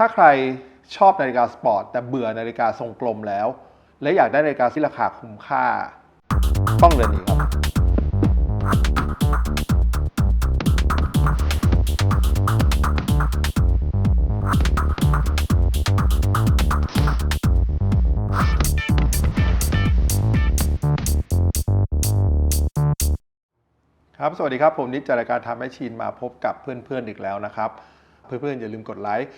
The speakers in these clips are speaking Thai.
ถ้าใครชอบนาฬิกาสปอร์ตแต่เบื่อนาฬิกาทรงกลมแล้วและอยากได้นาฬิกาที่ราคาคุ้มค่าต้องเรือนนี้ครับครับสวัสดีครับผมนิดจากรายการทำแมชชีนมาพบกับเพื่อนๆอีกแล้วนะครับเพื่อนๆอย่าลืมกดไลค์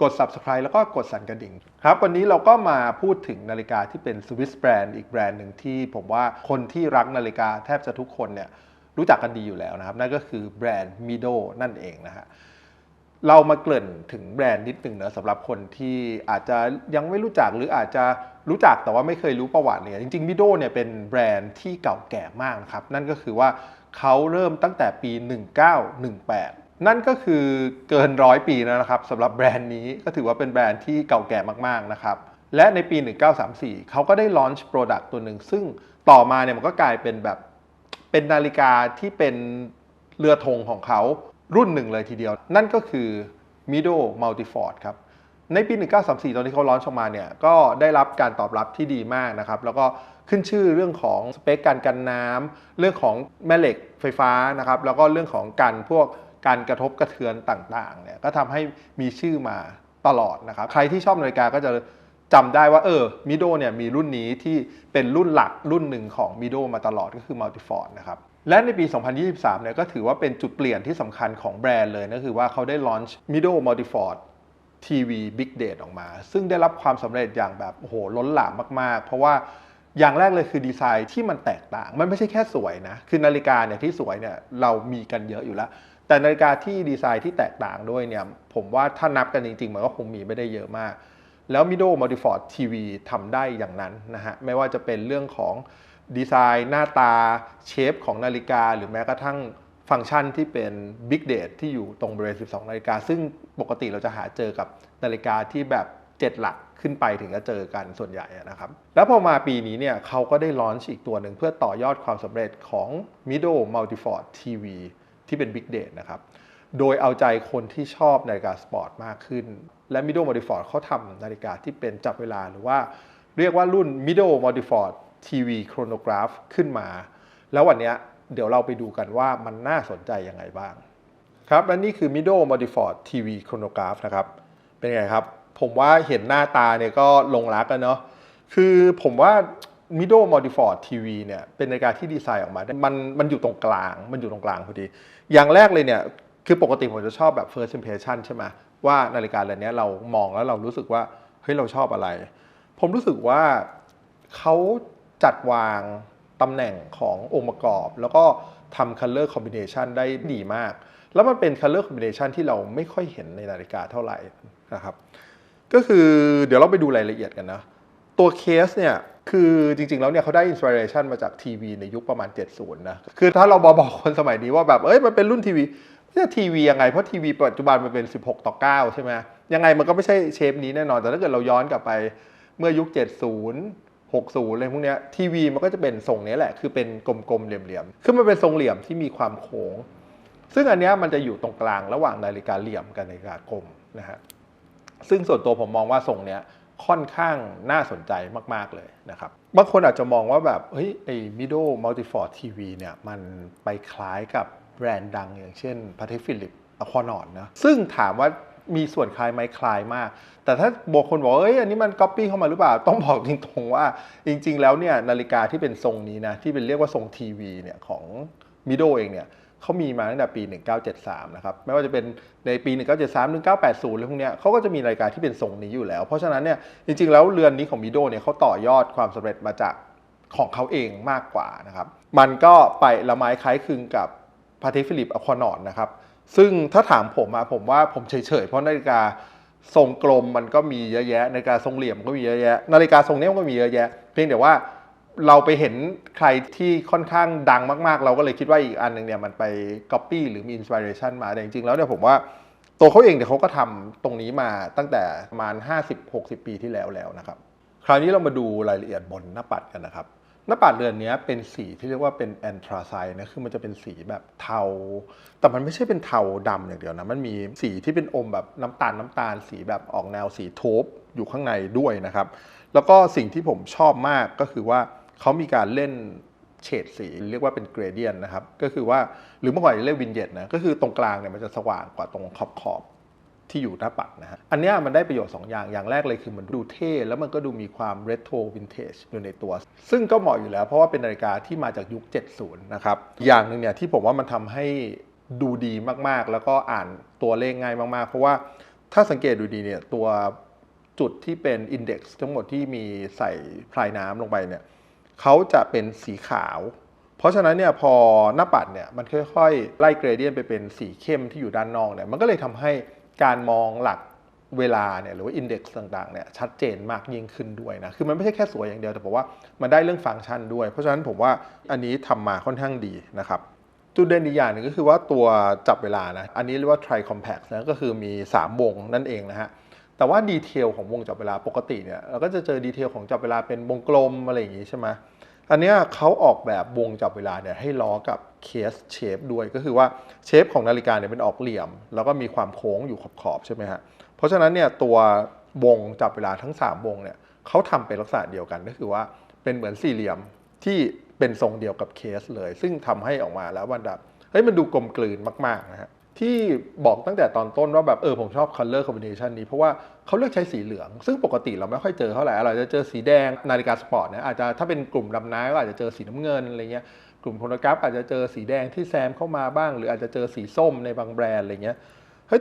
กด Subscribe แล้วก็กดสั่นกระดิ่งครับวันนี้เราก็มาพูดถึงนาฬิกาที่เป็นสวิสแบรนด์อีกแบรนด์หนึ่งที่ผมว่าคนที่รักนาฬิกาแทบจะทุกคนเนี่ยรู้จักกันดีอยู่แล้วนะครับนั่นก็คือแบรนด์ Mido นั่นเองนะฮะเรามาเกริ่นถึงแบรนด์นิดหนึ่งนะสำหรับคนที่อาจจะยังไม่รู้จักหรืออาจจะรู้จักแต่ว่าไม่เคยรู้ประวัติเนี่ยจริงๆ Mido เนี่ยเป็นแบรนด์ที่เก่าแก่มากนะครับนั่นก็คือว่าเขาเริ่มตั้งแต่ปี 1918 นั่นก็คือเกิน100 ปีแล้วนะครับสำหรับแบรนด์นี้ก็ถือว่าเป็นแบรนด์ที่เก่าแก่มากๆนะครับและในปี 1934 เขาก็ได้ลอนช์โปรดักต์ตัวหนึ่งซึ่งต่อมาเนี่ยมันก็กลายเป็นแบบเป็นนาฬิกาที่เป็นเรือธงของเขารุ่นหนึ่งเลยทีเดียวนั่นก็คือ Mido Multiford ครับในปี 1934 ตอนที่เขาลอนช์ออกมาเนี่ยก็ได้รับการตอบรับที่ดีมากนะครับแล้วก็ขึ้นชื่อเรื่องของสเปคการกันน้ำเรื่องของแม่เหล็กไฟฟ้านะครับแล้วก็เรื่องของการกระทบกระเทือนต่างๆเนี่ยก็ทำให้มีชื่อมาตลอดนะครับใครที่ชอบนาฬิกาก็จะจำได้ว่าMidoเนี่ยมีรุ่นนี้ที่เป็นรุ่นหลักรุ่นหนึ่งของ Mido มาตลอดก็คือ Multiford นะครับและในปี 2023 เนี่ยก็ถือว่าเป็นจุดเปลี่ยนที่สำคัญของแบรนด์เลยก็คือว่าเขาได้ลอนช์ Mido Multiford TV Big Date ออกมาซึ่งได้รับความสำเร็จอย่างแบบโอ้โหล้นหลามมากๆเพราะว่าอย่างแรกเลยคือดีไซน์ที่มันแตกต่างมันไม่ใช่แค่สวยนะคือนาฬิกาเนี่ยที่สวยเนี่ยเรามีกันเยอะอยู่แล้วแต่นาฬิกาที่ดีไซน์ที่แตกต่างด้วยเนี่ยผมว่าถ้านับกันจริงๆมันก็คงมีไม่ได้เยอะมากแล้ว Mido Multiford TV ทำได้อย่างนั้นนะฮะไม่ว่าจะเป็นเรื่องของดีไซน์หน้าตาเชฟของนาฬิกาหรือแม้กระทั่งฟังก์ชันที่เป็น Big Date ที่อยู่ตรงบริเวณ12 นาฬิกาซึ่งปกติเราจะหาเจอกับนาฬิกาที่แบบ7 หลักขึ้นไปถึงจะเจอกันส่วนใหญ่นะครับแล้วพอมาปีนี้เนี่ยเขาก็ได้ลอนช์อีกตัวหนึ่งเพื่อต่อยอดความสำเร็จของ Mido Multiford TV ที่เป็น Big Date นะครับโดยเอาใจคนที่ชอบนาฬิกาสปอร์ตมากขึ้นและ Mido Multiford เขาทำนาฬิกาที่เป็นจับเวลาหรือว่าเรียกว่ารุ่น Mido Multiford TV Chronograph ขึ้นมาแล้ววันนี้เดี๋ยวเราไปดูกันว่ามันน่าสนใจยังไงบ้างครับและนี่คือ Mido Multiford TV Chronograph นะครับเป็นไงครับผมว่าเห็นหน้าตาเนี่ยก็ลงรักกันเนาะคือผมว่า Mido Multiford TV เนี่ยเป็นนาฬิกาที่ดีไซน์ออกมามันอยู่ตรงกลางพอดีอย่างแรกเลยเนี่ยคือปกติผมจะชอบแบบ first impression ใช่ไหมว่านาฬิกาเหล่านี้เรามองแล้วเรารู้สึกว่าเฮ้ยเราชอบอะไรผมรู้สึกว่าเขาจัดวางตำแหน่งขององค์ประกอบแล้วก็ทำ color combination ได้ดีมากแล้วมันเป็น color combination ที่เราไม่ค่อยเห็นในนาฬิกาเท่าไหร่นะครับก็คือเดี๋ยวเราไปดูรายละเอียดกันนะตัวเคสเนี่ยคือจริงๆแล้วเนี่ยเขาได้อินสปิเรชันมาจากทีวีในยุคประมาณ70นะคือถ้าเราบอกคนสมัยนี้ว่าแบบมันเป็นรุ่นทีวีไม่ใช่ทีวียังไงเพราะทีวีปัจจุบันมันเป็น16:9ใช่ไหมยังไงมันก็ไม่ใช่เชฟนี้แน่นอนแต่ถ้าเกิดเราย้อนกลับไปเมื่อยุค70 60อะไรพวกนี้ทีวีมันก็จะเป็นทรงนี้แหละคือเป็นกลมๆเหลี่ยมๆคือมันเป็นทรงเหลี่ยมที่มีความโค้งซึ่งอันนี้มันจะอยู่ตรงกลางระหว่างนาฬิกาเหลี่ยมกับนาฬิกากลมนะฮะซึ่งส่วนตัวผมมองว่าทรงเนี้ยค่อนข้างน่าสนใจมากๆเลยนะครับบางคนอาจจะมองว่าแบบไอ้ Mido Multiford TV เนี่ยมันไปคล้ายกับแบรนด์ดังอย่างเช่น Patek Philippe Aquanaut นะซึ่งถามว่ามีส่วนคล้ายไหมคล้ายมากแต่ถ้าบอกคนบอกอันนี้มันก๊อปปี้เข้ามาหรือเปล่าต้องบอกตรงๆว่าจริงๆแล้วเนี่ยนาฬิกาที่เป็นทรงนี้นะที่เป็นเรียกว่าทรงทีวีเนี่ยของ Mido เองเนี่ยเขามีมาตั้งแต่ปี 1973 นะครับไม่ว่าจะเป็นในปี 1973 1980อะไรพวกนี้เขาก็จะมีนาฬิกาที่เป็นทรงนี้อยู่แล้วเพราะฉะนั้นเนี่ยจริงๆแล้วเรือนนี้ของ Mido เนี่ยเขาต่อยอดความสำเร็จมาจากของเขาเองมากกว่านะครับมันก็ไปละไม้คล้ายคลึงกับ Patek Philippe Aquanaut นะครับซึ่งถ้าถามผมว่าผมเฉยๆเพราะนาฬิกาทรงกลมมันก็มีเยอะแยะนาฬิกาทรงเหลี่ยมก็มีเยอะแยะนาฬิกาทรงนี้มันก็มีเยอะแยะเพียงแต่ว่าเราไปเห็นใครที่ค่อนข้างดังมากๆเราก็เลยคิดว่าอีกอันนึงเนี่ยมันไป copy หรือมี inspiration มาแต่จริงๆแล้วเนี่ยผมว่าตัวเขาเองเดี๋ยวเขาก็ทำตรงนี้มาตั้งแต่ประมาณ50-60 ปีที่แล้วนะครับคราวนี้เรามาดูรายละเอียดบนหน้าปัดกันนะครับ หน้าปัดเรือนนี้เป็นสีที่เรียกว่าเป็นแอนทราไซต์นะคือมันจะเป็นสีแบบเทาแต่มันไม่ใช่เป็นเทาดำอย่างเดียวนะมันมีสีที่เป็นอมแบบน้ำตาลสีแบบออกแนวสีโทปอยู่ข้างในด้วยนะครับแล้วก็สิ่งที่ผมชอบมากก็คือว่าเขามีการเล่นเฉดสีเรียกว่าเป็นเกรเดียนนะครับก็คือว่าหรือเมื่อก่อนเรียกวินเยตนะก็คือตรงกลางเนี่ยมันจะสว่างกว่าตรงขอบที่อยู่หน้าปัดนะฮะอันนี้มันได้ประโยชน์2อย่างแรกเลยคือมันดูเท่แล้วมันก็ดูมีความเรโทรวินเทจอยู่ในตัวซึ่งก็เหมาะอยู่แล้วเพราะว่าเป็นนาฬิกาที่มาจากยุค70นะครับอย่างหนึ่งเนี่ยที่ผมว่ามันทำให้ดูดีมากๆแล้วก็อ่านตัวเลขง่ายมากๆเพราะว่าถ้าสังเกตดูดีเนี่ยตัวจุดที่เป็นอินเด็กซ์ทั้งหมดที่มีใส่พลายน้ำลงไปเนี่ยเขาจะเป็นสีขาวเพราะฉะนั้นเนี่ยพอหน้าปัดเนี่ยมันค่อยๆไล่เกรเดียนไปเป็นสีเข้มที่อยู่ด้านนอกเนี่ยมันก็เลยทำให้การมองหลักเวลาเนี่ยหรือว่าอินเด็กซ์ต่างๆเนี่ยชัดเจนมากยิ่งขึ้นด้วยนะคือมันไม่ใช่แค่สวยอย่างเดียวแต่ผมว่ามันได้เรื่องฟังก์ชันด้วยเพราะฉะนั้นผมว่าอันนี้ทำมาค่อนข้างดีนะครับจุดเด่นอีกอย่างหนึ่งก็คือว่าตัวจับเวลานะอันนี้เรียกว่า Tri Compact นะก็คือมี3วงนั่นเองนะฮะแต่ว่าดีเทลของวงจับเวลาปกติเนี่ยเราก็จะเจอดีเทลของจับเวลาเป็นวงกลมอะไรอย่างงี้ใช่ไหมอันนี้เขาออกแบบวงจับเวลาเนี่ยให้ล้อกับเคสเชฟด้วยก็คือว่าเชฟของนาฬิกาเนี่ยเป็นออกเหลี่ยมแล้วก็มีความโค้งอยู่ขอบๆใช่ไหมฮะเพราะฉะนั้นเนี่ยตัววงจับเวลาทั้ง3วงเนี่ยเขาทำเป็นลักษณะเดียวกันก็คือว่าเป็นเหมือนสี่เหลี่ยมที่เป็นทรงเดียวกับเคสเลยซึ่งทำให้ออกมาแล้วมันดูกลมกลืนมากๆนะฮะที่บอกตั้งแต่ตอนต้นว่าแบบผมชอบ color combination นี้เพราะว่าเขาเลือกใช้สีเหลืองซึ่งปกติเราไม่ค่อยเจอเท่าไหร่เราจะเจอสีแดงนาฬิกาสปอร์ตเนี่ยอาจจะถ้าเป็นกลุ่มดำน้ำก็อาจจะเจอสีน้ำเงินอะไรเงี้ยกลุ่มโครโนกราฟอาจจะเจอสีแดงที่แซมเข้ามาบ้างหรืออาจจะเจอสีส้มในบางแบรนด์อะไรเงี้ย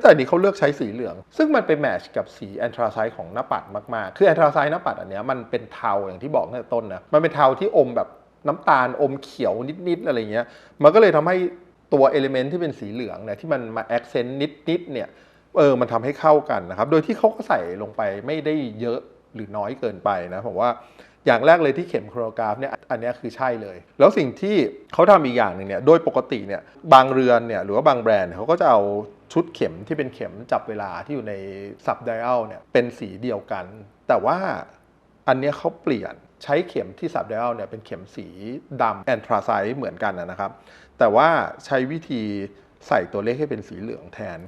แต่อันนี้เขาเลือกใช้สีเหลืองซึ่งมันไปแมทช์กับสีแอนทราไซต์ของหน้าปัดมากๆคือแอนทราไซต์หน้าปัดอันเนี้ยมันเป็นเทาอย่างที่บอกตั้งแต่ต้นนะมันเป็นเทาที่อมแบบน้ำตาลอมเขียวนิดๆอะไรเงี้ยมันก็เลยทำให้ตัวเอลิเมนต์ที่เป็นสีเหลืองเนี่ยที่มันมาแอคเซนต์นิดๆเนี่ยมันทำให้เข้ากันนะครับโดยที่เขาก็ใส่ลงไปไม่ได้เยอะหรือน้อยเกินไปนะผมว่าอย่างแรกเลยที่เข็มโครโนกราฟเนี่ยอันนี้คือใช่เลยแล้วสิ่งที่เขาทำอีกอย่างหนึ่งเนี่ยโดยปกติเนี่ยบางเรือนเนี่ยหรือว่าบางแบรนด์เขาก็จะเอาชุดเข็มที่เป็นเข็มจับเวลาที่อยู่ในซับไดอัลเนี่ยเป็นสีเดียวกันแต่ว่าอันนี้เขาเปลี่ยนใช้เข็มที่ซับไดอัลเนี่ยเป็นเข็มสีดำแอนทราไซต์เหมือนกันนะครับแต่ว่าใช้วิธีใส่ตัวเลขให้เป็นสีเหลืองแทน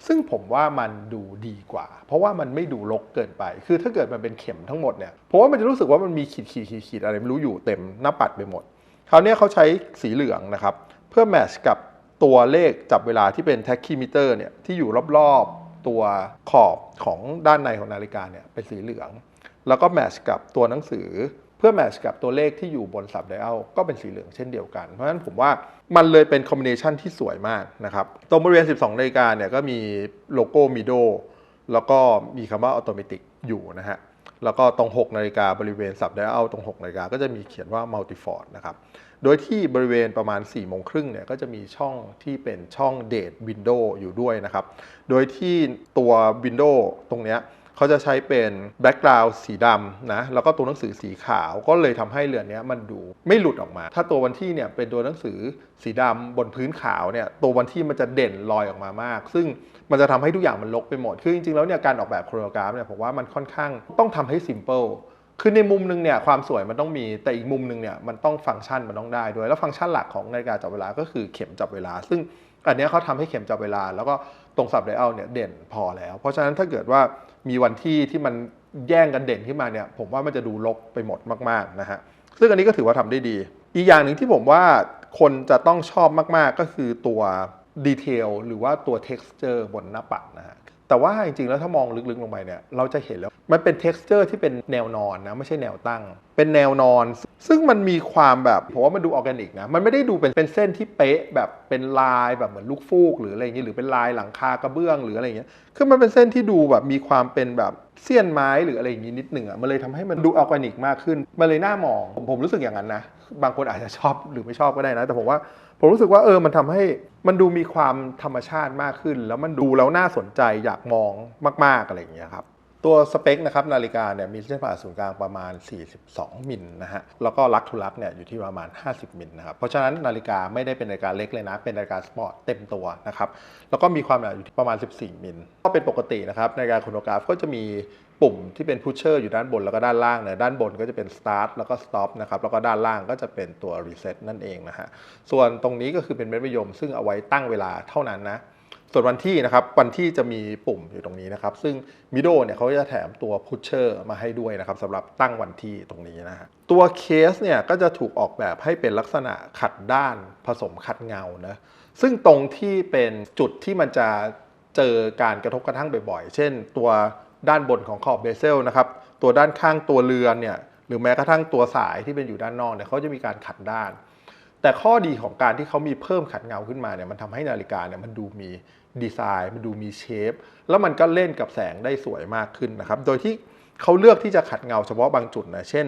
ซึ่งผมว่ามันดูดีกว่าเพราะว่ามันไม่ดูรกเกินไปคือถ้าเกิดมันเป็นเข็มทั้งหมดเนี่ยเพราะว่ามันจะรู้สึกว่ามันมีขีดอะไรไม่รู้อยู่เต็มหน้าปัดไปหมดคราวนี้เขาใช้สีเหลืองนะครับเพื่อแมทช์กับตัวเลขจับเวลาที่เป็นแท็กคีมิเตอร์เนี่ยที่อยู่รอบๆตัวขอบของด้านในของนาฬิกาเนี่ยเป็นสีเหลืองแล้วก็แมทช์กับตัวหนังสือเพื่อแมทช์กับตัวเลขที่อยู่บนซับไดอัลก็เป็นสีเหลืองเช่นเดียวกันเพราะฉะนั้นผมว่ามันเลยเป็นคอมบิเนชันที่สวยมากนะครับตรงบริเวณ12นาฬิกาเนี่ยก็มีโลโก้มิโดแล้วก็มีคำว่าออโตเมติกอยู่นะฮะแล้วก็ตรง6นาฬิกาบริเวณซับไดอัลตรง6นาฬิกาก็จะมีเขียนว่ามัลติฟอร์ดนะครับโดยที่บริเวณประมาณ4โมงครึ่งเนี่ยก็จะมีช่องที่เป็นช่องเดทวินโดว์อยู่ด้วยนะครับโดยที่ตัววินโดว์ตรงเนี้ยเขาจะใช้เป็นแบ็กกราวด์สีดำนะแล้วก็ตัวหนังสือสีขาวก็เลยทำให้เรือนนี้มันดูไม่หลุดออกมาถ้าตัววันที่เนี่ยเป็นตัวหนังสือสีดำบนพื้นขาวเนี่ยตัววันที่มันจะเด่นลอยออกมามากซึ่งมันจะทำให้ทุกอย่างมันรกไปหมดคือจริงๆแล้วเนี่ยการออกแบบโครโนกราฟเนี่ยผมว่ามันค่อนข้างต้องทำให้ซิมเปิลคือในมุมนึงเนี่ยความสวยมันต้องมีแต่อีกมุมนึงเนี่ยมันต้องฟังก์ชันมันต้องได้ด้วยแล้วฟังก์ชันหลักของนาฬิกาจับเวลาก็คือเข็มจับเวลาซึ่งอันนี้เขาทำให้เข็มจับเวลาแล้วก็ตรงซับไดอัลเนี่ยเด่นพอแล้วเพราะฉะนั้นถ้าเกิดว่ามีวันที่มันแย่งกันเด่นขึ้นมาเนี่ยผมว่ามันจะดูรกไปหมดมากๆนะฮะซึ่งอันนี้ก็ถือว่าทำได้ดีอีกอย่างหนึ่งที่ผมว่าคนจะต้องชอบมากๆก็คือตัวดีเทลหรือว่าตัว texture บนหน้าปัดนะฮะแต่ว่าจริงๆแล้วถ้ามองลึกๆลงไปเนี่ยเราจะเห็นแล้วมันเป็น texture ที่เป็นแนวนอนนะไม่ใช่แนวตั้งเป็นแนวนอนซึ่งมันมีความแบบผมว่ามันดูออร์แกนิกนะมันไม่ได้ดูเป็นเส้นที่เป๊ะแบบเป็นลายแบบเหมือนลูกฟูกหรืออะไรอย่างนี้หรือเป็นลายหลังคากระเบื้องหรืออะไรอย่างเงี้ยคือมันเป็นเส้นที่ดูแบบมีความเป็นแบบเสี้ยนไม้หรืออะไรอย่างนี้นิดหนึ่งอ่ะมันเลยทำให้มันดูออร์แกนิกมากขึ้นมันเลยน่ามองผมรู้สึกอย่างนั้นนะบางคนอาจจะชอบหรือไม่ชอบก็ได้นะแต่ผมรู้สึกว่ามันทำให้มันดูมีความธรรมชาติมากขึ้นแล้วมันดูแล้วน่าสนใจอยากมองมากๆอะไรอย่างเงี้ยครับ ตัวสเปคนะครับนาฬิกาเนี่ยมีเส้นผ่าศูนย์กลางประมาณ42มิลนะฮะแล้วก็ลักทูลักเนี่ยอยู่ที่ประมาณ50มิลนะครับเพราะฉะนั้นนาฬิกาไม่ได้เป็นนาฬิกาเล็กเลยนะเป็นนาฬิกาสปอร์ตเต็มตัวนะครับแล้วก็มีความหนาอยู่ที่ประมาณ14มิลก็เป็นปกตินะครับนาฬิกาโครโนกราฟก็จะมีปุ่มที่เป็นพุชเชอร์อยู่ด้านบนแล้วก็ด้านล่างเนี่ยด้านบนก็จะเป็น start แล้วก็ stop นะครับแล้วก็ด้านล่างก็จะเป็นตัว reset นั่นเองนะฮะส่วนตรงนี้ก็คือเป็นเม็ดมะยมซึ่งเอาไว้ตั้งเวลาเท่านั้นนะส่วนวันที่นะครับวันที่จะมีปุ่มอยู่ตรงนี้นะครับซึ่งมิโดเนี่ยเขาจะแถมตัวพุชเชอร์มาให้ด้วยนะครับสำหรับตั้งวันที่ตรงนี้นะฮะตัวเคสเนี่ยก็จะถูกออกแบบให้เป็นลักษณะขัดด้านผสมขัดเงานะซึ่งตรงที่เป็นจุดที่มันจะเจอการกระทบกระทั่งบ่อยๆเช่นตัวด้านบนของขอบเบเซลนะครับตัวด้านข้างตัวเรือนเนี่ยหรือแม้กระทั่งตัวสายที่เป็นอยู่ด้านนอกเนี่ยเขาจะมีการขัดด้านแต่ข้อดีของการที่เขามีเพิ่มขัดเงาขึ้นมาเนี่ยมันทำให้นาฬิกาเนี่ยมันดูมีดีไซน์มันดูมีเชฟแล้วมันก็เล่นกับแสงได้สวยมากขึ้นนะครับโดยที่เขาเลือกที่จะขัดเงาเฉพาะบางจุดนะเช่น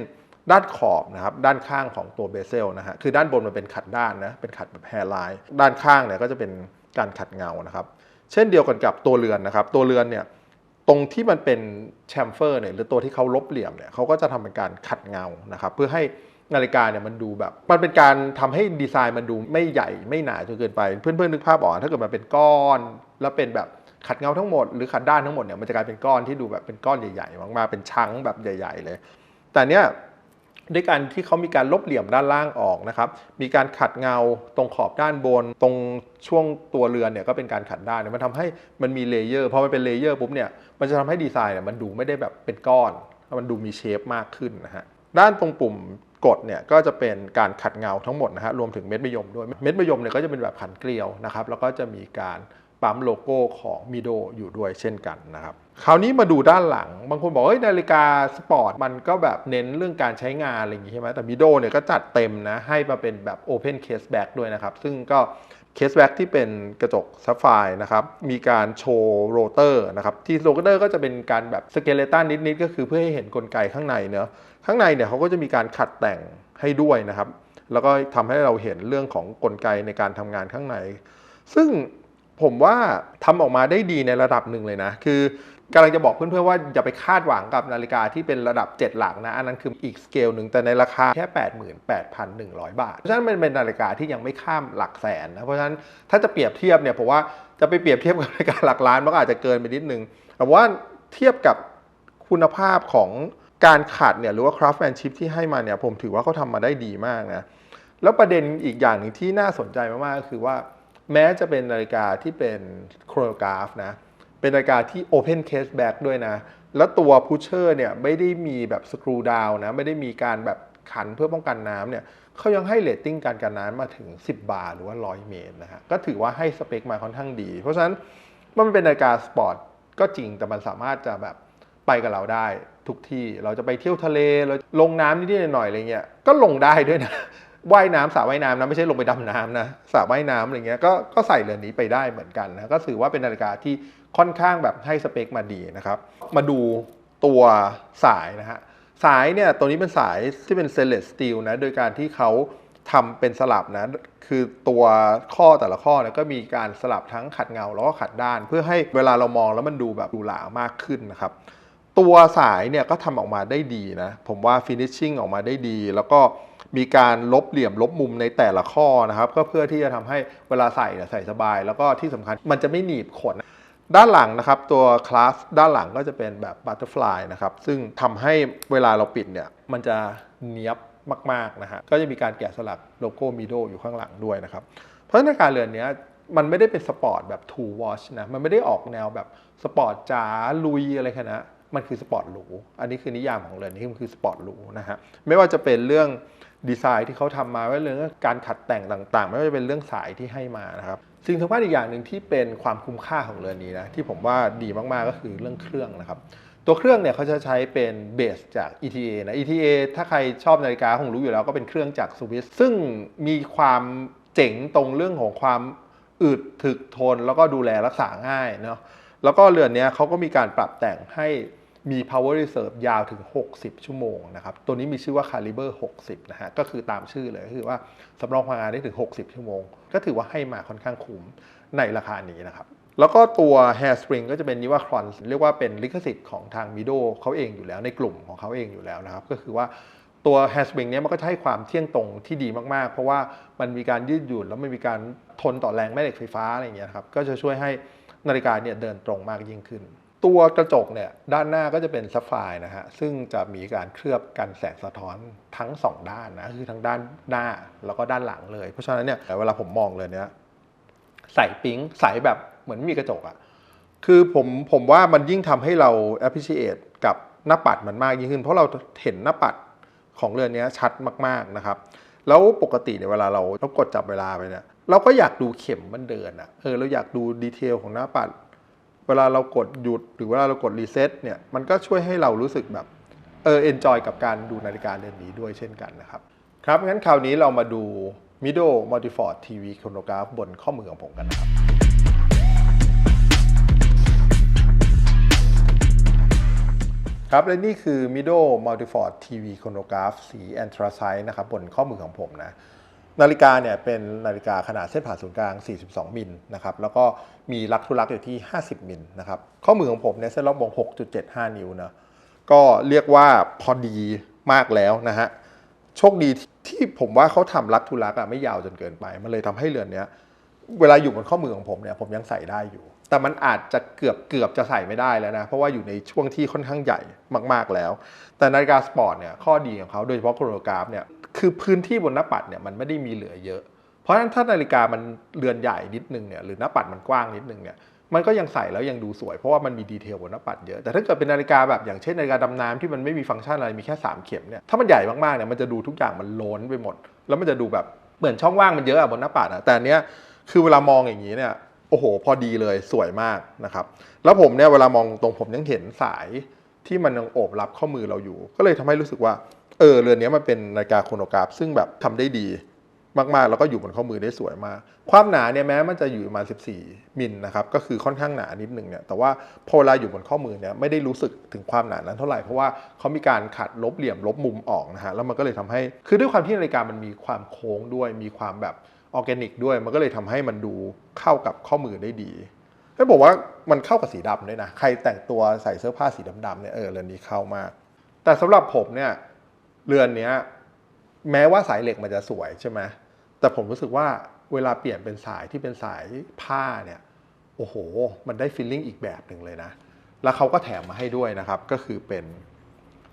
ด้านขอบนะครับด้านข้างของตัวเบเซลนะฮะคือด้านบนมันเป็นขัดด้านนะเป็นขัดแบบแฮร์ไลน์ด้านข้างเนี่ยก็จะเป็นการขัดเงานะครับเช่นเดียวกันกับตัวเรือนนะครับตัวเรือนเนี่ยตรงที่มันเป็นแชมเฟอร์เนี่ยหรือตัวที่เขาลบเหลี่ยมเนี่ยเขาก็จะทำเป็นการขัดเงานะครับเพื่อให้นาฬิกาเนี่ยมันดูแบบมันเป็นการทำให้ดีไซน์มันดูไม่ใหญ่ไม่หนาจนเกินไปเพื่อนๆนึกภาพออกถ้าเกิดมันเป็นก้อนแล้วเป็นแบบขัดเงาทั้งหมดหรือขัดด้านทั้งหมดเนี่ยมันจะกลายเป็นก้อนที่ดูแบบเป็นก้อนใหญ่ๆมากๆเป็นชั้งแบบใหญ่ๆเลยแต่เนี้ยด้วยการที่เขามีการลบเหลี่ยมด้านล่างออกนะครับมีการขัดเงาตรงขอบด้านบนตรงช่วงตัวเรือนเนี่ยก็เป็นการขัดด้านมันทำให้มันมีเลเยอร์พอมันเป็นเลเยอร์ปุ๊บเนี่ยมันจะทำให้ดีไซน์เนี่ยมันดูไม่ได้แบบเป็นก้อนมันดูมีเชฟมากขึ้นนะฮะด้านตรงปุ่มกดเนี่ยก็จะเป็นการขัดเงาทั้งหมดนะฮะรวมถึงเม็ดมะยมด้วยเม็ดมะยมเนี่ยก็จะเป็นแบบขันเกลียวนะครับแล้วก็จะมีการปั๊มโลโก้ของมิโดอยู่ด้วยเช่นกันนะครับคราวนี้มาดูด้านหลังบางคนบอกเฮ้ยนาฬิกาสปอร์ตมันก็แบบเน้นเรื่องการใช้งานอะไรอย่างงี้ใช่ไหมแต่มิโดเนี่ยก็จัดเต็มนะให้มาเป็นแบบ Open Case Back ด้วยนะครับซึ่งก็เคสแบ็กที่เป็นกระจกซัฟไฟร์นะครับมีการโชว์โรเตอร์นะครับที่โรเตอร์ก็จะเป็นการแบบสเกเลตันนิดๆก็คือเพื่อให้เห็นกลไกข้างในเนอะข้างในเนี่ยเขาก็จะมีการขัดแต่งให้ด้วยนะครับแล้วก็ทำให้เราเห็นเรื่องของกลไกในการทำงานข้างในซึ่งผมว่าทำออกมาได้ดีในระดับหนึ่งเลยนะคือกำลังจะบอกเพื่อนๆว่าอย่าไปคาดหวังกับนาฬิกาที่เป็นระดับ7หลักนะอันนั้นคืออีกสเกลหนึ่งแต่ในราคาแค่ 88,100 บาทเพราะฉะนั้นมันเป็นนาฬิกาที่ยังไม่ข้ามหลักแสนนะเพราะฉะนั้นถ้าจะเปรียบเทียบเนี่ยผมว่าจะไปเปรียบเทียบกับนาฬิกาหลักล้านมันก็อาจจะเกินไปนิดนึงแต่ว่าเทียบกับคุณภาพของการขัดเนี่ยหรือว่า craftsmanship ที่ให้มาเนี่ยผมถือว่าเขาทำมาได้ดีมากนะแล้วประเด็นอีกอย่างหนึ่งที่น่าสนใจมากๆก็คือว่าแม้จะเป็นนาฬิกาที่เป็นโครโนกราฟนะเป็นนาฬิกาที่ Open Case Back ด้วยนะแล้วตัวพุชเชอร์เนี่ยไม่ได้มีแบบสกรูดาวนะไม่ได้มีการแบบขันเพื่อป้องกันน้ำเนี่ยเขายังให้เรตติ้งการกันน้ำมาถึง10บาร์หรือว่า100เมตรนะฮะก็ถือว่าให้สเปคมาค่อนข้างดีเพราะฉะนั้นมันเป็นนาฬิกาสปอร์ตก็จริงแต่มันสามารถจะแบบไปกับเราได้ทุกที่เราจะไปเที่ยวทะเลเราลงน้ำนิดๆหน่อยๆอะไรเงี้ยก็ลงได้ด้วยนะว่ายน้ำสระว่ายน้ำนะไม่ใช่ลงไปดำน้ำนะสระว่ายน้ำอะไรเงี้ยก็ใส่เรือนนี้ไปได้เหมือนกันนะก็ถือว่าเป็นนาฬิกาที่ค่อนข้างแบบให้สเปคมาดีนะครับมาดูตัวสายนะฮะสายเนี่ยตัวนี้เป็นสายที่เป็น stainless steel นะโดยการที่เขาทำเป็นสลับนะคือตัวข้อแต่ละข้อเนี่ยก็มีการสลับทั้งขัดเงาแล้วก็ขัดด้านเพื่อให้เวลาเรามองแล้วมันดูแบบดูหรามากขึ้นนะครับตัวสายเนี่ยก็ทำออกมาได้ดีนะผมว่า finishing ออกมาได้ดีแล้วก็มีการลบเหลี่ยมลบมุมในแต่ละข้อนะครับก็เพื่อที่จะทำให้เวลาใส่ใส่สบายแล้วก็ที่สำคัญมันจะไม่หนีบขนด้านหลังนะครับตัวคลาสด้านหลังก็จะเป็นแบบบัตเตอร์ฟลายนะครับซึ่งทำให้เวลาเราปิดเนี่ยมันจะเนียบมากๆนะฮะก็จะมีการแกะสลักโลโก้มิโดอยู่ข้างหลังด้วยนะครับเพราะฉะนั้นการเรือนนี้มันไม่ได้เป็นสปอร์ตแบบ to watch นะมันไม่ได้ออกแนวแบบสปอร์ตจ๋าลุยอะไรขนาดนั้นมันคือสปอร์ตหรูอันนี้คือนิยามของเรือนนี้มันคือสปอร์ตหรูนะฮะไม่ว่าจะเป็นเรื่องดีไซน์ที่เขาทำมาไม่ว่าเรื่องการขัดแต่งต่างๆไม่ว่าจะเป็นเรื่องสายที่ให้มานะครับสิ่งสำคัญอีกอย่างหนึ่งที่เป็นความคุ้มค่าของเรือนนี้นะที่ผมว่าดีมากๆก็คือเรื่องเครื่องนะครับตัวเครื่องเนี่ยเขาจะใช้เป็นเบสจาก ETA นะ ETA ถ้าใครชอบนาฬิกาคงรู้อยู่แล้วก็เป็นเครื่องจากสวิสซึ่งมีความเจ๋งตรงเรื่องของความอึดถึกทนแล้วก็ดูแลรักษาง่ายเนาะแล้วก็เรือนนี้เขาก็มีการปรับแต่งให้มี power reserve ยาวถึง60ชั่วโมงนะครับตัวนี้มีชื่อว่า caliber 60นะฮะก็คือตามชื่อเลยก็คือว่าสำรองพลังงานได้ถึง60ชั่วโมงก็ถือว่าให้มาค่อนข้างคุ้มในราคานี้นะครับ แล้วก็ตัว Hair Spring ก็จะเป็น Nivacron เรียกว่าเป็นลิขสิทธิ์ของทาง Mido เขาเองอยู่แล้วในกลุ่มของเขาเองอยู่แล้วนะครับก็คือว่าตัว Hair Spring เนี้ยมันก็จะให้ความเที่ยงตรงที่ดีมากๆเพราะว่ามันมีการยืดหยุ่นแล้วมันมีการทนต่อแรงแม่เหล็กไฟฟ้าอะไรอย่างเงี้ยครับก็จะช่วยให้นาฬิกาเนี่ยเดินตรงมากยิ่งขึ้นตัวกระจกเนี่ยด้านหน้าก็จะเป็นซัฟไฟร์นะฮะซึ่งจะมีการเคลือบกันแสงสะท้อนทั้ง2ด้านนะคือทั้งด้านหน้าแล้วก็ด้านหลังเลยเพราะฉะนั้นเนี่ยเวลาผมมองเลยเนี่ยใส่ปิ๊งใสแบบเหมือนไม่มีกระจกอะคือผมว่ามันยิ่งทำให้เรา appreciate กับหน้าปัดมันมากยิ่งขึ้นเพราะเราเห็นหน้าปัดของเรือนนี้ชัดมากๆนะครับแล้วปกติเนี่ยเวลาเรากดจับเวลาไปเนี่ยเราก็อยากดูเข็มมันเดินอะเราอยากดูดีเทลของหน้าปัดเวลาเรากดหยุดหรือเวลาเรากดรีเซ็ตเนี่ยมันก็ช่วยให้เรารู้สึกแบบenjoy กับการดูนาฬิกาเรือนนี้ด้วยเช่นกันนะครับครับงั้นคราวนี้เรามาดู Mido Multiford TV Chronograph บนข้อมือของผมกันนะครับครับและนี่คือ Mido Multiford TV Chronograph สี Anthracite นะครับบนข้อมือของผมนะนาฬิกาเนี่ยเป็นนาฬิกาขนาดเส้นผ่าศูนย์กลาง42มิลนะครับแล้วก็มีลักทุลักอยู่ที่50มิลนะครับข้อมือของผมเนี่ยเส้นรอบวง 6.75 นิ้วนะก็เรียกว่าพอดีมากแล้วนะฮะโชคดีที่ผมว่าเขาทำลักทุลักไม่ยาวจนเกินไปมันเลยทำให้เรือนนี้เวลาอยู่บนข้อมือของผมเนี่ยผมยังใส่ได้อยู่แต่มันอาจจะเกือบจะใส่ไม่ได้แล้วนะเพราะว่าอยู่ในช่วงที่ค่อนข้างใหญ่มากๆแล้วแต่นาฬิกาสปอร์ตเนี่ยข้อดีของเขาโดยเฉพาะโครโนกราฟเนี่ยคือพื้นที่บนหน้าปัดเนี่ยมันไม่ได้มีเหลือเยอะเพราะฉะนั้นถ้านาฬิกามันเรือนใหญ่นิดนึงเนี่ยหรือหน้าปัดมันกว้างนิดนึงเนี่ยมันก็ยังใส่แล้วยังดูสวยเพราะว่ามันมีดีเทลบนหน้าปัดเยอะแต่ถ้าเกิดเป็นนาฬิกาแบบอย่างเช่นนาฬิกาดำน้ำที่มันไม่มีฟังก์ชันอะไรมีแค่3เข็มเนี่ยถ้ามันใหญ่มากๆเนี่ยมันจะดูทุกอย่างมันโล้นไปหมดแล้วมันจะดูแบบเหมือนช่องว่างมันเยอะบนหน้าปัดแต่อันเนี้ยคือเวลามองอย่างนี้เนี่ยโอ้โหพอดีเลยสวยมากนะครับแล้วผมเนี่ยเวลามองตรงผมยังเห็นสายที่มันยังโอบรับข้อมือเราอยู่ก็เลยทำให้รู้สึกว่าเรือนนี้มันเป็นนาฬิกาโครโนกราฟซึ่งแบบทำได้ดีมากๆแล้วก็อยู่บนข้อมือได้สวยมากความหนาเนี่ยแม้มันจะอยู่ประมาณ14มิลนะครับก็คือค่อนข้างหนานิดนึงเนี่ยแต่ว่าพอเวลาอยู่บนข้อมือเนี่ยไม่ได้รู้สึกถึงความหนานั้นเท่าไหร่เพราะว่าเขามีการขัดลบเหลี่ยมลบมุมออกนะฮะแล้วมันก็เลยทำให้คือด้วยความที่นาฬิกามันมีความโค้งด้วยมีความแบบออร์แกนิกด้วยมันก็เลยทำให้มันดูเข้ากับข้อมือได้ดีให้บอกว่ามันเข้ากับสีดำด้วยนะใครแต่งตัวใส่เสื้อผ้าสีดำๆเนี่ยเรือนนี้เข้ามากแต่สำหรับผมเนี่ยเรือนนี้แม้ว่าสายเหล็กมันจะสวยใช่ไหมแต่ผมรู้สึกว่าเวลาเปลี่ยนเป็นสายที่เป็นสายผ้าเนี่ยโอ้โหมันได้ฟีลลิ่งอีกแบบหนึ่งเลยนะแล้วเขาก็แถมมาให้ด้วยนะครับก็คือเป็น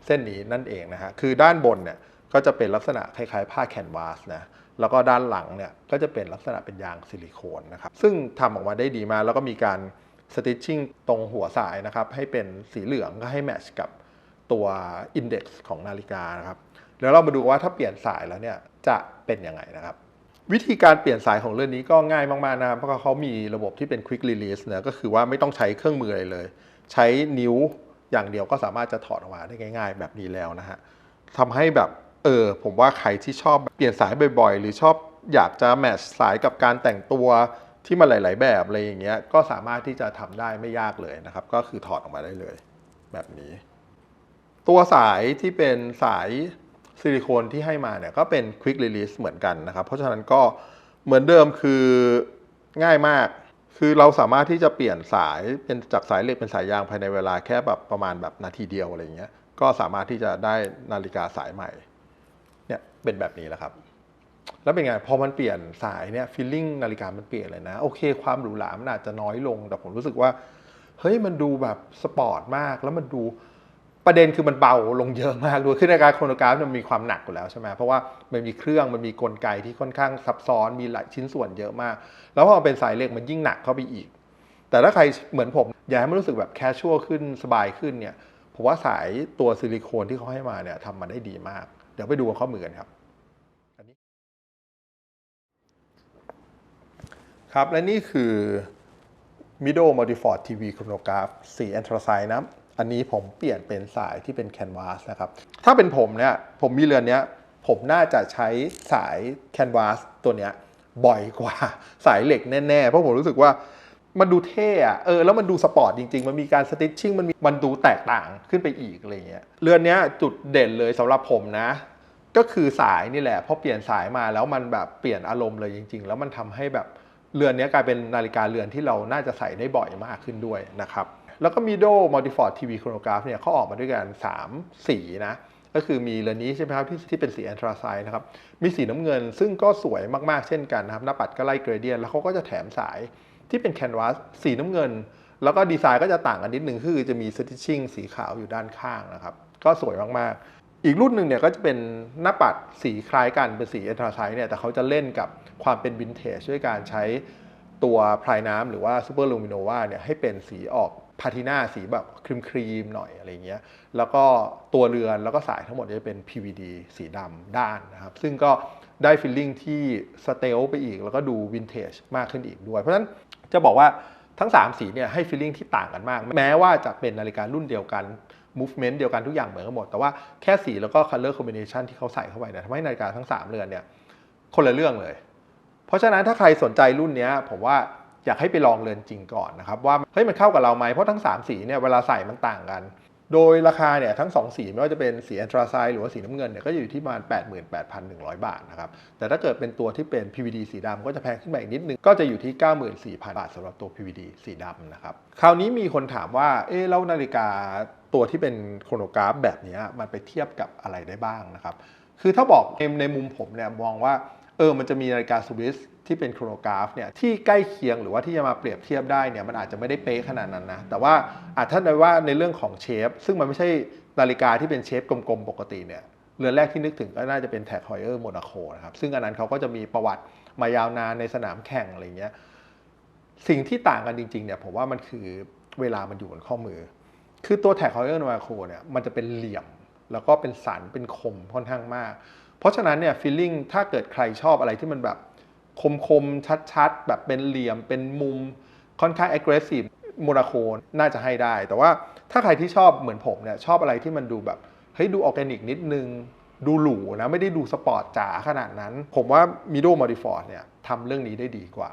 เส้นนี้นั่นเองนะฮะคือด้านบนเนี่ยก็จะเป็นลักษณะคล้ายๆผ้าแคนวาสนะแล้วก็ด้านหลังเนี่ยก็จะเป็นลักษณะเป็นยางซิลิโคนนะครับซึ่งทำออกมาได้ดีมากแล้วก็มีการสติชชิ่งตรงหัวสายนะครับให้เป็นสีเหลืองก็ให้แมทช์กับตัวอินเด็กซ์ของนาฬิกานะครับแล้วเรามาดูว่าถ้าเปลี่ยนสายแล้วเนี่ยจะเป็นยังไงนะครับวิธีการเปลี่ยนสายของเรือนนี้ก็ง่ายมากๆนะครับเพราะเขามีระบบที่เป็น Quick Release นะก็คือว่าไม่ต้องใช้เครื่องมืออะไรเลยใช้นิ้วอย่างเดียวก็สามารถจะถอดออกมาได้ง่ายๆแบบนี้แล้วนะฮะทำให้แบบผมว่าใครที่ชอบเปลี่ยนสายบ่อยๆหรือชอบอยากจะแมทช์สายกับการแต่งตัวที่มันหลายๆแบบอะไรอย่างเงี้ยก็สามารถที่จะทำได้ไม่ยากเลยนะครับก็คือถอดออกมาได้เลยแบบนี้ตัวสายที่เป็นสายซิลิโคนที่ให้มาเนี่ยก็เป็น Quick Release เหมือนกันนะครับเพราะฉะนั้นก็เหมือนเดิมคือง่ายมากคือเราสามารถที่จะเปลี่ยนสายเป็นจากสายเหล็กเป็นสายยางภายในเวลาแค่แบบประมาณแบบนาทีเดียวอะไรอย่างเงี้ยก็สามารถที่จะได้นาฬิกาสายใหม่เนี่ยเป็นแบบนี้แหละครับแล้วเป็นไงพอมันเปลี่ยนสายเนี่ยฟีลลิ่งนาฬิกามันเปลี่ยนเลยนะโอเคความหรูหรามันอาจจะน้อยลงแต่ผมรู้สึกว่าเฮ้ยมันดูแบบสปอร์ตมากแล้วมันดูประเด็นคือมันเบาลงเยอะมากด้วยคือนาฬิกาโครโนกราฟมันมีความหนักอยู่แล้วใช่ไหมเพราะว่ามันมีเครื่องมันมีกลไกที่ค่อนข้างซับซ้อนมีหลายชิ้นส่วนเยอะมากแล้วพอเป็นสายเหล็กมันยิ่งหนักเข้าไปอีกแต่ถ้าใครเหมือนผมอยากให้มันรู้สึกแบบแคชชวลขึ้นสบายขึ้นเนี่ยผมว่าสายตัวซิลิโคนที่เขาให้มาเนี่ยทำมาได้ดีมากเดี๋ยวไปดูข้อมือกันครับครับและนี่คือ Mido Multiford TV Chronograph สี Anthracite นะอันนี้ผมเปลี่ยนเป็นสายที่เป็นแคนวาสนะครับถ้าเป็นผมเนี่ยผมมีเรือนนี้ผมน่าจะใช้สายแคนวาสตัวเนี้ยบ่อยกว่าสายเหล็กแน่ๆเพราะผมรู้สึกว่ามันดูเท่อะแล้วมันดูสปอร์ตจริงๆมันมีการสติชชิ่งมันดูแตกต่างขึ้นไปอีกอะไรเงี้ยเรือนนี้จุดเด่นเลยสำหรับผมนะก็คือสายนี่แหละพอเปลี่ยนสายมาแล้วมันแบบเปลี่ยนอารมณ์เลยจริงๆแล้วมันทำให้แบบ เรือนนี้กลายเป็นนาฬิกาเรือนที่เราน่าจะใส่ได้บ่อยมากขึ้นด้วยนะครับแล้วก็ Mido Multifort TV Chronograph เนี่ยเขาออกมาด้วยกัน3สีนะก็คือมีเรือนนี้ใช่ไหมครับที่เป็นสีแอนทราไซด์นะครับมีสีน้ำเงินซึ่งก็สวยมากๆเช่นกันนะครับหน้าปัดก็ไล่เกรเดียนแล้วเขาก็จะแถมสายที่เป็นแคนวาสสีน้ำเงินแล้วก็ดีไซน์ก็จะต่างกันนิดนึงคือจะมีสติชชิ่งสีขาวอยู่ด้านข้างนะครับก็สวยมากๆอีกรุ่นหนึ่งเนี่ยก็จะเป็นหน้าปัดสีคล้ายกันเป็นสีแอนทราไซด์เนี่ยแต่เขาจะเล่นกับความเป็นวินเทจด้วยการใช้ตัวพรายน้ำหรือว่าซูเปอร์ลูมิโนวาเนี่ยให้เป็นสีออกพาทิน่าสีแบบครีมหน่อยอะไรเงี้ยแล้วก็ตัวเรือนแล้วก็สายทั้งหมดจะเป็น PVD สีดำด้านนะครับซึ่งก็ได้ฟีลลิ่งที่สเตลไปอีกแล้วก็ดูวินเทจมากขึ้นอีกด้วยเพราะฉะนั้นจะบอกว่าทั้ง3สีเนี่ยให้ฟีลลิ่งที่ต่างกันมากแม้ว่าจะเป็นนาฬิการุ่นเดียวกัน movement เดียวกันทุกอย่างเหมือนกันหมดแต่ว่าแค่สีแล้วก็ color combination ที่เขาใส่เข้าไปเนี่ยทำให้นาฬิกาทั้ง3เรือนเนี่ยคนละเรื่องเลยเพราะฉะนั้นถ้าใครสนใจรุ่นนี้ผมว่าอยากให้ไปลองเรือนจริงก่อนนะครับว่าเฮ้ยมันเข้ากับเราไหมเพราะทั้ง3สีเนี่ยเวลาใส่มันต่างกันโดยราคาเนี่ยทั้ง2สีไม่ว่าจะเป็นสีแอนทราไซด์หรือว่าสีน้ำเงินเนี่ยก็อยู่ที่ประมาณ 88,100 บาทนะครับแต่ถ้าเกิดเป็นตัวที่เป็น PVD สีดำก็จะแพงขึ้นมาอีกนิดนึงก็จะอยู่ที่ 94,000 บาทสำหรับตัว PVD สีดำนะครับคราวนี้มีคนถามว่าแล้วนาฬิกาตัวที่เป็นโครโนกราฟแบบนี้มันไปเทียบกับอะไรได้บ้างนะครับคือถ้าบอกในมุมผมเนี่ยมองว่ามันจะมีนาฬิกาสวิสที่เป็นโครโนกราฟเนี่ยที่ใกล้เคียงหรือว่าที่จะมาเปรียบเทียบได้เนี่ยมันอาจจะไม่ได้เป๊ะขนาดนั้นนะแต่ว่าถ้าในว่าในเรื่องของเชฟซึ่งมันไม่ใช่นาฬิกาที่เป็นเชฟกลมๆปกติเนี่ยเรือนแรกที่นึกถึงก็น่าจะเป็นแท็กฮอยเออร์โมนาโคนะครับซึ่งอันนั้นเขาก็จะมีประวัติมายาวนานในสนามแข่งอะไรเงี้ยสิ่งที่ต่างกันจริงๆเนี่ยผมว่ามันคือเวลามันอยู่บนข้อมือคือตัวแท็กฮอยเออร์โมนาโคเนี่ยมันจะเป็นเหลี่ยมแล้วก็เป็นสันเป็นคมค่อนข้างมากเพราะฉะนั้นเนี่ยฟีลลิ่งถ้าเกิดใครชอบอะไรที่มันแบบคมๆชัดๆแบบเป็นเหลี่ยมเป็นมุมค่อนข้าง aggressive โมนาโคน่าจะให้ได้แต่ว่าถ้าใครที่ชอบเหมือนผมเนี่ยชอบอะไรที่มันดูแบบเฮ้ยดูออร์แกนิกนิดนึงดูหรูนะไม่ได้ดูสปอร์ตจ๋าขนาดนั้นผมว่า Mido Multifort เนี่ยทำเรื่องนี้ได้ดีกว่า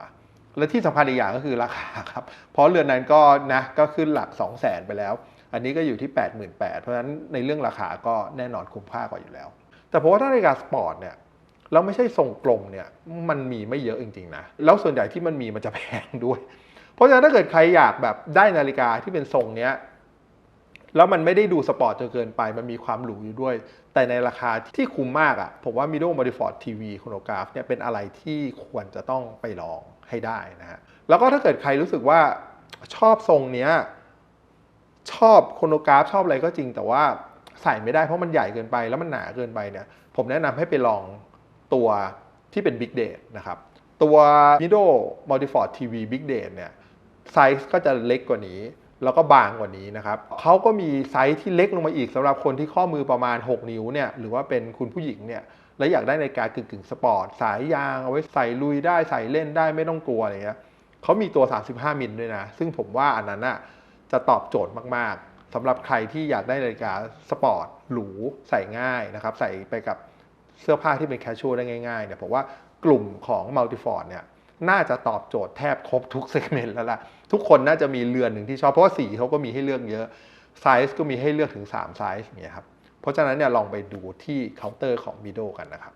และที่สำคัญอีกอย่างก็คือราคาครับเพราะเรือนนั้นก็ขึ้นหลัก 200,000 ไปแล้วอันนี้ก็อยู่ที่ 88,000 เพราะฉะนั้นในเรื่องราคาก็แน่นอนคุ้มค่ากว่าอยู่แล้วแต่เพราะว่าถ้านาฬิกาสปอร์ตเนี่ยแล้วไม่ใช่ทรงกลมเนี่ยมันมีไม่เยอะจริงๆนะแล้วส่วนใหญ่ที่มันมีมันจะแพงด้วยเพราะฉะนั้นถ้าเกิดใครอยากแบบได้นาฬิกาที่เป็นทรงเนี้ยแล้วมันไม่ได้ดูสปอร์ตจนเกินไปมันมีความหรูอยู่ด้วยแต่ในราคาที่คุ้มมากผมว่า Mido Multifort TV Chronograph เนี่ยเป็นอะไรที่ควรจะต้องไปลองให้ได้นะฮะแล้วก็ถ้าเกิดใครรู้สึกว่าชอบทรงเนี้ยชอบโครโนกราฟชอบอะไรก็จริงแต่ว่าใส่ไม่ได้เพราะมันใหญ่เกินไปแล้วมันหนาเกินไปเนี่ยผมแนะนำให้ไปลองตัวที่เป็น Big Date นะครับตัว Mido Multifort TV Big Date เนี่ยไซส์ก็จะเล็กกว่านี้แล้วก็บางกว่านี้นะครับเขาก็มีไซส์ที่เล็กลงมาอีกสำหรับคนที่ข้อมือประมาณ6นิ้วเนี่ยหรือว่าเป็นคุณผู้หญิงเนี่ยและอยากได้นาฬิกากึ่งสปอร์ตสายยางเอาไว้ใส่ลุยได้ใส่เล่นได้ไม่ต้องกลัวอะไรเงี้ยเขามีตัว35มิลด้วยนะซึ่งผมว่าอันนั้นจะตอบโจทย์มากๆสำหรับใครที่อยากได้นาฬิกาสปอร์ตหรูใส่ง่ายนะครับใส่ไปกับเสื้อผ้าที่เป็นแคชชวลได้ง่ายๆเนี่ยผมว่ากลุ่มของ Multifort เนี่ยน่าจะตอบโจทย์แทบครบทุกเซกเมนต์แล้วล่ะทุกคนน่าจะมีเรือนหนึ่งที่ชอบเพราะว่าสีเขาก็มีให้เลือกเยอะไซส์ก็มีให้เลือกถึง3ไซส์อย่างเงี้ยครับเพราะฉะนั้นเนี่ยลองไปดูที่เคาน์เตอร์ของ Mido กันนะครับ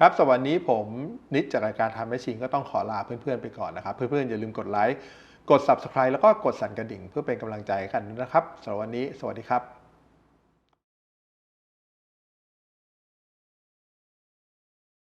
ครับสำหรับวันนี้ผมนิดจากรายการทำแมชชีนก็ต้องขอลาเพื่อนๆไปก่อนนะครับเพื่อนๆอย่าลืมกดไลค์กด Subscribe แล้วก็กดสั่นกระดิ่งเพื่อเป็นกำลังใจกันนะครับสำหรับวันนี้สวัสดีครับ